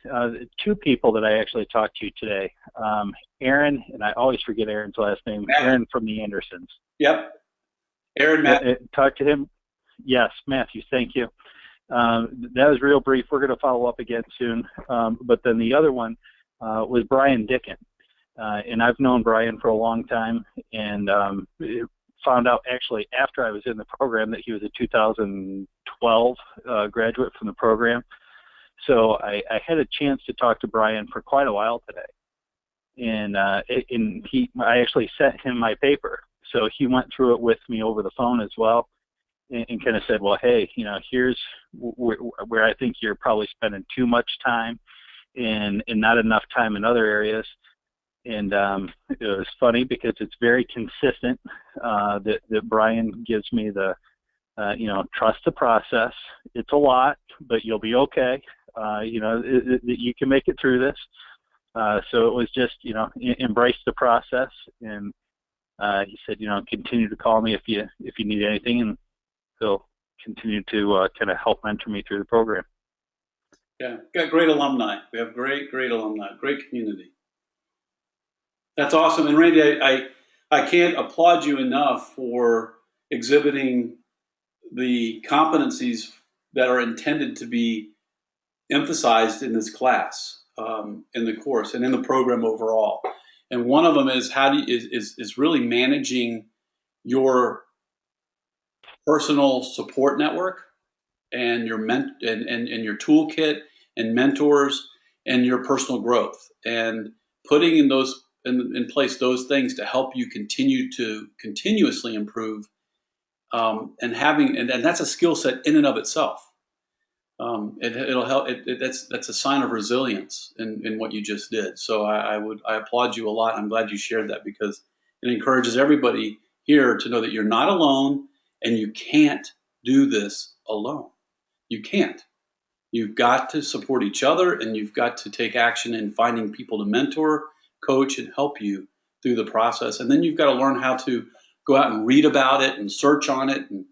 two people that I actually talked to today. Aaron, and I always forget Aaron's last name. Matthew. Aaron from the Andersons. Yep. Aaron, Matthew. Talked to him. Yes, Matthew. Thank you. That was real brief. We're going to follow up again soon. But then the other one was Brian Dickon. And I've known Brian for a long time, and found out actually after I was in the program that he was a 2012 graduate from the program. So I had a chance to talk to Brian for quite a while today. And I actually sent him my paper. So he went through it with me over the phone as well, and kind of said, well, hey, you know, here's where I think you're probably spending too much time and not enough time in other areas. And it was funny because it's very consistent that Brian gives me the, you know, trust the process. It's a lot, but you'll be okay. You know, you can make it through this. So it was just, you know, embrace the process. And he said, you know, continue to call me if you need anything, and he'll continue to kind of help mentor me through the program. Yeah, got great alumni. We have great alumni, great community. That's awesome. And Randy, I can't applaud you enough for exhibiting the competencies that are intended to be emphasized in this class, in the course, and in the program overall. And one of them is is really managing your personal support network and your and your toolkit and mentors and your personal growth, and putting in place those things to help you continuously improve, and that's a skill set in and of itself. It'll help. That's a sign of resilience in what you just did. So I applaud you a lot. I'm glad you shared that, because it encourages everybody here to know that you're not alone, and you can't do this alone. You can't. You've got to support each other, and you've got to take action in finding people to mentor, coach, and help you through the process. And then you've got to learn how to go out and read about it and search on it and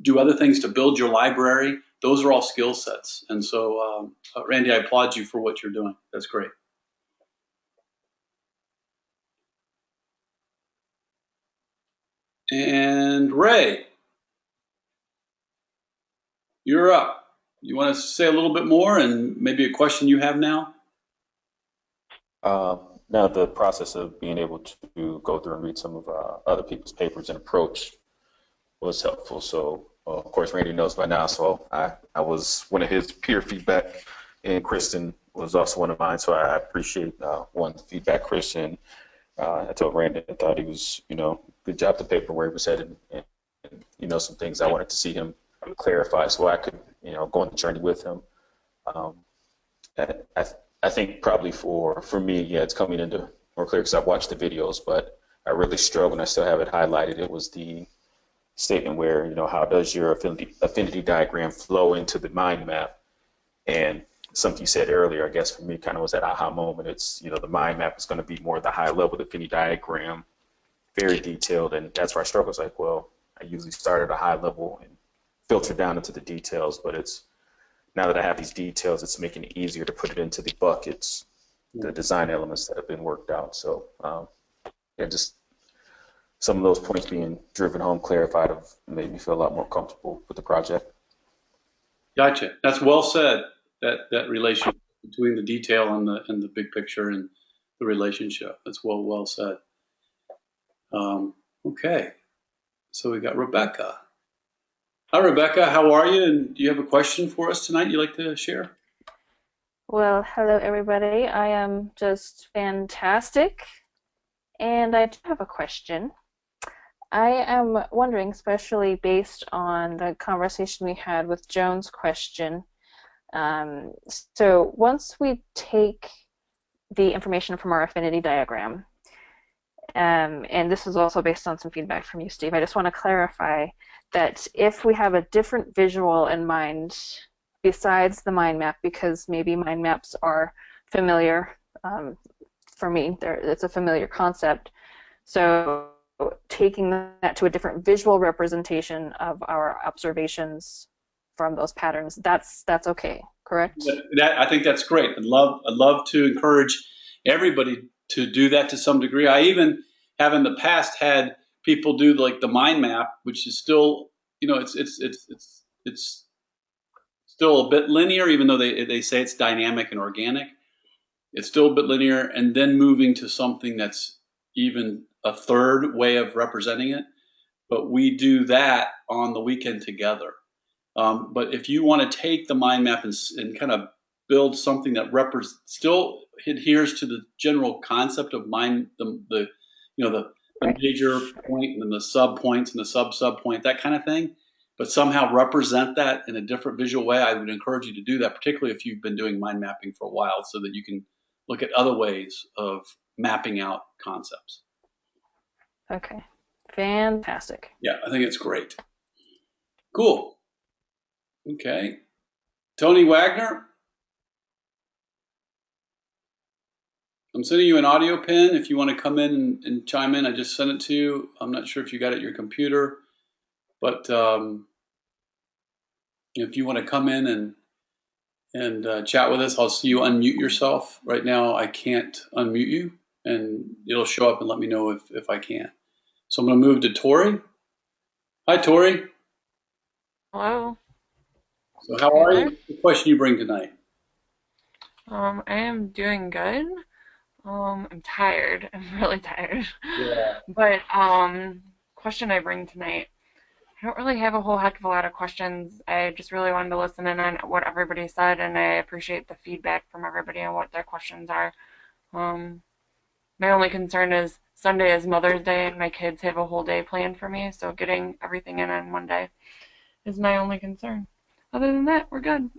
do other things to build your library. Those are all skill sets. And so, Randy, I applaud you for what you're doing. That's great. And Ray, you're up. You want to say a little bit more and maybe a question you have now? Now, the process of being able to go through and read some of other people's papers and approach was helpful. So, of course, Randy knows by now, so I was one of his peer feedback, and Kristen was also one of mine, so I appreciate one feedback, Kristen. I told Randy I thought he was, good job the paper where he was headed, and some things I wanted to see him clarify so I could, go on the journey with him. I think probably for me, yeah, it's coming into more clear because I've watched the videos, but I really struggled, and I still have it highlighted. It was the statement where, how does your affinity diagram flow into the mind map? And something you said earlier, I guess for me, kind of was that aha moment. It's, the mind map is going to be more the high level, the affinity diagram, very detailed, and that's where I struggle. It's like, well, I usually start at a high level and filter down into the details, but it's, now that I have these details, it's making it easier to put it into the buckets, the design elements that have been worked out. So, yeah, just some of those points being driven home, clarified, have made me feel a lot more comfortable with the project. Gotcha. That's well said. That relationship between the detail and the big picture and the relationship. That's well said. Okay. So we got Rebecca. Hi, Rebecca. How are you? And do you have a question for us tonight you'd like to share? Well, hello, everybody. I am just fantastic. And I do have a question. I am wondering, especially based on the conversation we had with Joan's question, so once we take the information from our affinity diagram, and this is also based on some feedback from you, Steve, I just want to clarify that if we have a different visual in mind besides the mind map, because maybe mind maps are familiar, for me, it's a familiar concept, so taking that to a different visual representation of our observations from those patterns, that's okay, correct? I think that's great. I'd love to encourage everybody to do that to some degree. I even have in the past had people do like the mind map, which is still, it's still a bit linear, even though they say it's dynamic and organic. It's still a bit linear, and then moving to something that's even a third way of representing it. But we do that on the weekend together. But if you want to take the mind map and kind of build something that still adheres to the general concept of mind, the major point and then the sub points and the sub point, that kind of thing, but somehow represent that in a different visual way, I would encourage you to do that, particularly if you've been doing mind mapping for a while, so that you can look at other ways of mapping out concepts. Okay, fantastic. Yeah, I think it's great. Cool. Okay. Tony Wagner, I'm sending you an audio pin if you want to come in and chime in. I just sent it to you. I'm not sure if you got it at your computer, but if you want to come in and chat with us, I'll see you unmute yourself. Right now, I can't unmute you, and it'll show up and let me know if I can. So I'm going to move to Tori. Hi, Tori. Hello. So how are you? What's the question you bring tonight? I am doing good. I'm tired. I'm really tired. Yeah. But question I bring tonight, I don't really have a whole heck of a lot of questions. I just really wanted to listen in on what everybody said, and I appreciate the feedback from everybody on what their questions are. My only concern is Sunday is Mother's Day and my kids have a whole day planned for me, so getting everything in on one day is my only concern. Other than that, we're good.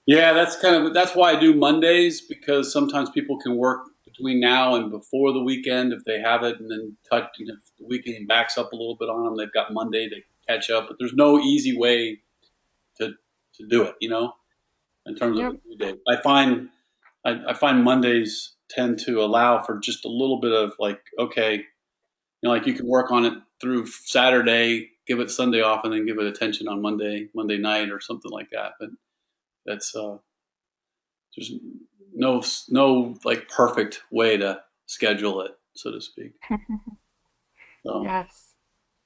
Yeah, that's why I do Mondays, because sometimes people can work between now and before the weekend if they have it, and then if the weekend backs up a little bit on them, they've got Monday to catch up. But there's no easy way to do it, in terms of a due date. I find Mondays tend to allow for just a little bit of like, okay, like you can work on it through Saturday, give it Sunday off, and then give it attention on Monday night or something like that. But that's there's no like perfect way to schedule it, so to speak. So, yes.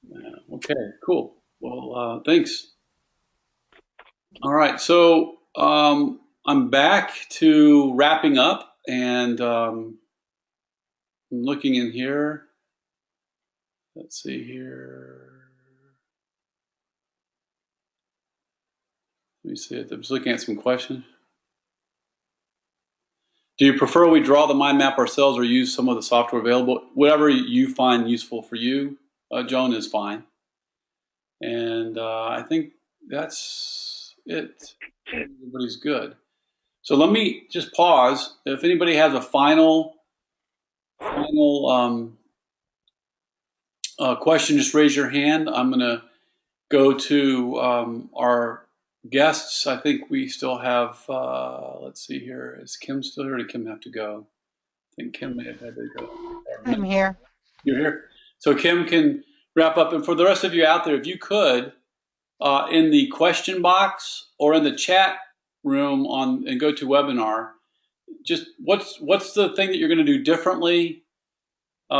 Yeah, okay, cool. Well, thanks. All right, so I'm back to wrapping up, and I'm looking in here. Let's see here. Let me see it. I'm just looking at some questions. Do you prefer we draw the mind map ourselves or use some of the software available? Whatever you find useful for you, Joan, is fine. And I think that's it. Everybody's good. So let me just pause. If anybody has a final question, just raise your hand. I'm going to go to our guests. I think we still have, let's see here. Is Kim still here or did Kim have to go? I think Kim may have had to go. I'm here. You're here? So Kim can wrap up. And for the rest of you out there, if you could, in the question box or in the chat room and go to webinar, just what's the thing that you're going to do differently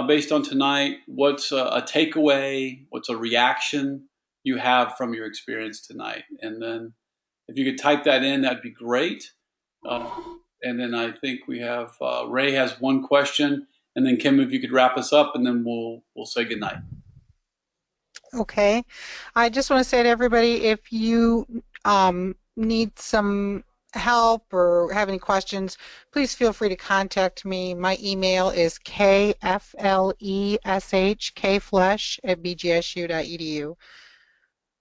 based on tonight? What's a takeaway? What's a reaction you have from your experience tonight? And then if you could type that in, that'd be great. And then I think we have Ray has one question, and then Kim, if you could wrap us up, and then we'll say goodnight. Okay. I just want to say to everybody, if you need some help or have any questions, please feel free to contact me. My email is kflesh@bgsu.edu.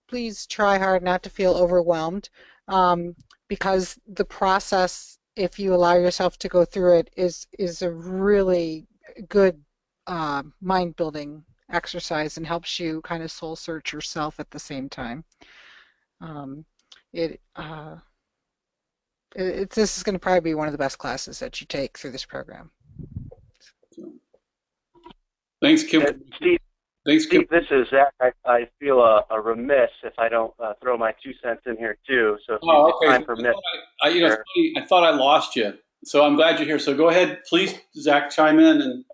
Please try hard not to feel overwhelmed, because the process, if you allow yourself to go through it, is a really good mind-building exercise and helps you kind of soul search yourself at the same time. This is going to probably be one of the best classes that you take through this program. Thanks, Kim. Steve, this is Zach. I feel a remiss if I don't throw my 2 cents in here too. So if time permits. It's funny, I thought I lost you, so I'm glad you're here. So go ahead, please, Zach, chime in. And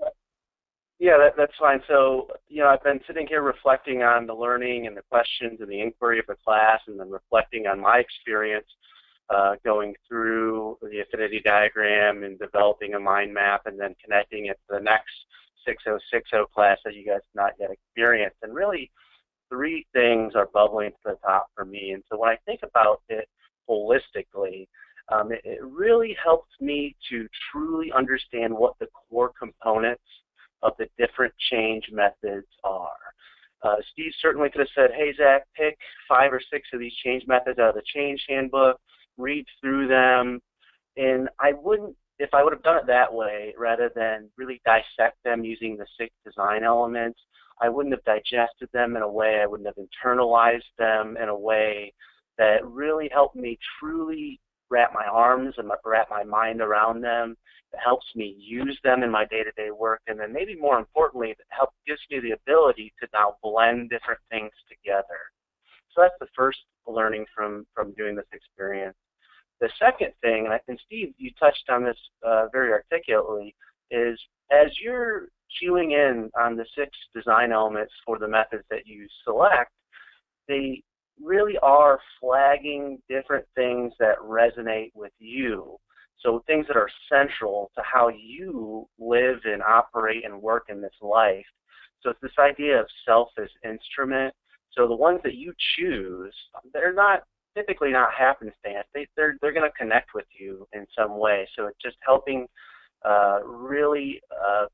yeah, that's fine. So I've been sitting here reflecting on the learning and the questions and the inquiry of the class, and then reflecting on my experience going through the affinity diagram and developing a mind map, and then connecting it to the next 6060 class that you guys have not yet experienced. And really, 3 things are bubbling to the top for me. And so when I think about it holistically, it really helps me to truly understand what the core components of the different change methods are. Steve certainly could have said, hey, Zach, pick 5 or 6 of these change methods out of the change handbook, read through them, and I wouldn't, if I would have done it that way, rather than really dissect them using the 6 design elements, I wouldn't have digested them in a way, I wouldn't have internalized them in a way that really helped me truly wrap my arms and wrap my mind around them. It helps me use them in my day-to-day work, and then maybe more importantly, it gives me the ability to now blend different things together. So that's the first learning from doing this experience. The second thing, and Steve, you touched on this very articulately, is as you're cueing in on the 6 design elements for the methods that you select, they really are flagging different things that resonate with you. So things that are central to how you live and operate and work in this life. So it's this idea of self as instrument. So the ones that you choose, they're typically not happenstance. They're going to connect with you in some way. So it's just helping really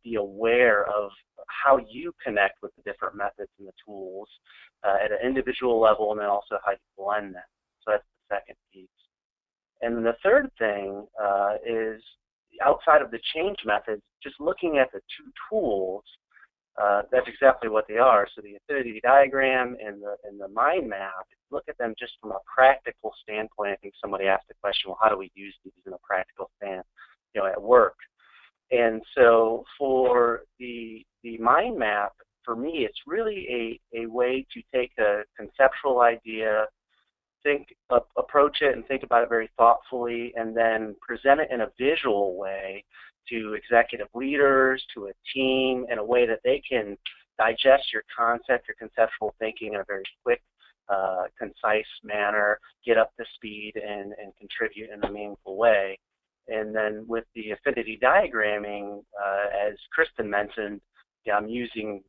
be aware of how you connect with the different methods and the tools at an individual level, and then also how you blend them. So that's the second piece. And then the third thing is, outside of the change methods, just looking at the two tools, that's exactly what they are. So the Affinity Diagram and the mind map, look at them just from a practical standpoint. I think somebody asked the question, well, how do we use these in a practical stand, at work? And so for the mind map, for me, it's really a way to take a conceptual idea, approach it and think about it very thoughtfully, and then present it in a visual way to executive leaders, to a team, in a way that they can digest your concept, your conceptual thinking in a very quick, concise manner, get up to speed, and contribute in a meaningful way. And then with the affinity diagramming, as Kristen mentioned, I'm using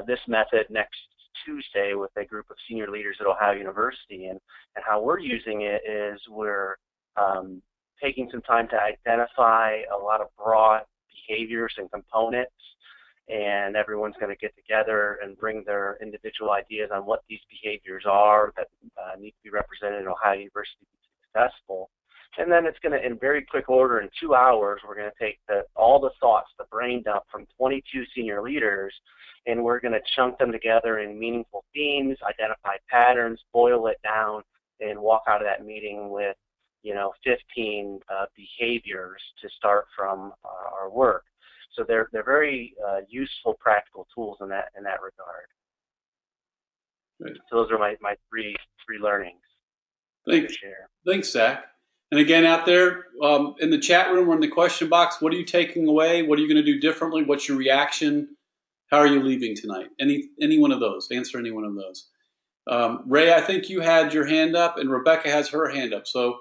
this method next Tuesday with a group of senior leaders at Ohio University, and how we're using it is we're taking some time to identify a lot of broad behaviors and components, and everyone's going to get together and bring their individual ideas on what these behaviors are that need to be represented in Ohio University to be successful. And then it's going to, in very quick order, in 2 hours, we're going to take all the thoughts, the brain dump from 22 senior leaders, and we're going to chunk them together in meaningful themes, identify patterns, boil it down, and walk out of that meeting with 15 behaviors to start from our work. So they're very useful, practical tools in that regard. Good. So those are my three learnings. Thanks. To share. Thanks, Zach. And again, out there in the chat room or in the question box, what are you taking away? What are you going to do differently? What's your reaction? How are you leaving tonight? Any one of those. Answer any one of those. Ray, I think you had your hand up, and Rebecca has her hand up. So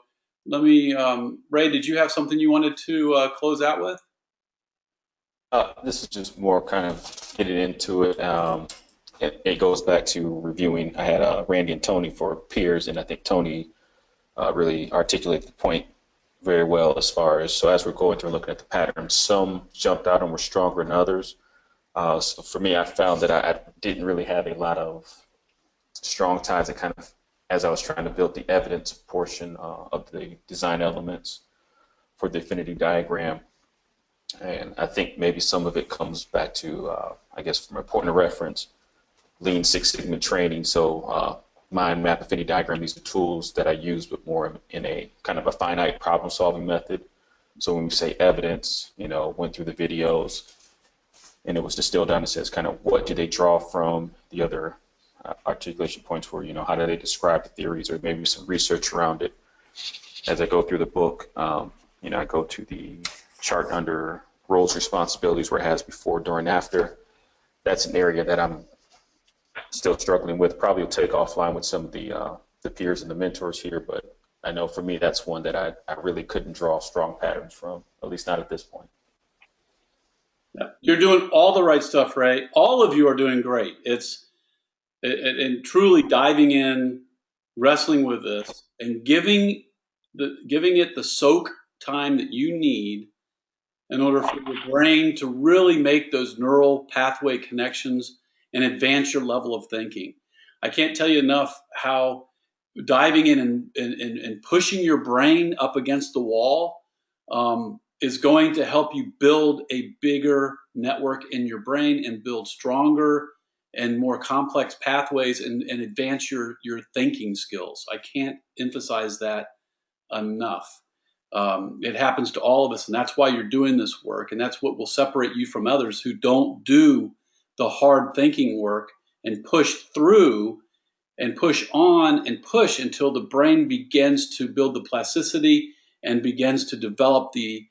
let me, Ray, did you have something you wanted to close out with? This is just more kind of getting into it. It goes back to reviewing. I had Randy and Tony for peers, and I think Tony really articulated the point very well as far as, so as we're going through and looking at the patterns, some jumped out and were stronger than others. So for me, I found that I didn't really have a lot of strong ties that kind of, as I was trying to build the evidence portion of the design elements for the affinity diagram. And I think maybe some of it comes back to, I guess, from a point of reference, Lean Six Sigma training. So mind map, affinity diagram, these are tools that I use, but more in a kind of a finite problem solving method. So when we say evidence, went through the videos, and it was distilled down and says kind of what do they draw from the other articulation points for, how do they describe the theories, or maybe some research around it. As I go through the book, I go to the chart under roles, responsibilities, where it has before, during, after. That's an area that I'm still struggling with. Probably will take offline with some of the peers and the mentors here, but I know for me that's one that I really couldn't draw strong patterns from, at least not at this point. Yeah. You're doing all the right stuff, Ray. All of you are doing great. And truly diving in, wrestling with this, and giving it the soak time that you need in order for your brain to really make those neural pathway connections and advance your level of thinking. I can't tell you enough how diving in and pushing your brain up against the wall is going to help you build a bigger network in your brain and build stronger and more complex pathways and advance your thinking skills. I can't emphasize that enough. It happens to all of us, and that's why you're doing this work, and that's what will separate you from others who don't do the hard thinking work and push through and push on and push until the brain begins to build the plasticity and begins to develop the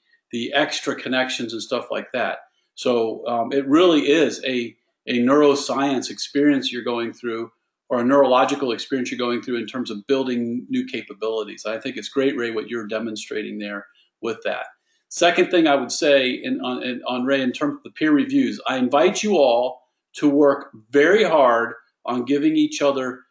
extra connections and stuff like that. So it really is a neuroscience experience you're going through, or a neurological experience you're going through in terms of building new capabilities. I think it's great, Ray, what you're demonstrating there with that. Second thing I would say on Ray, in terms of the peer reviews, I invite you all to work very hard on giving each other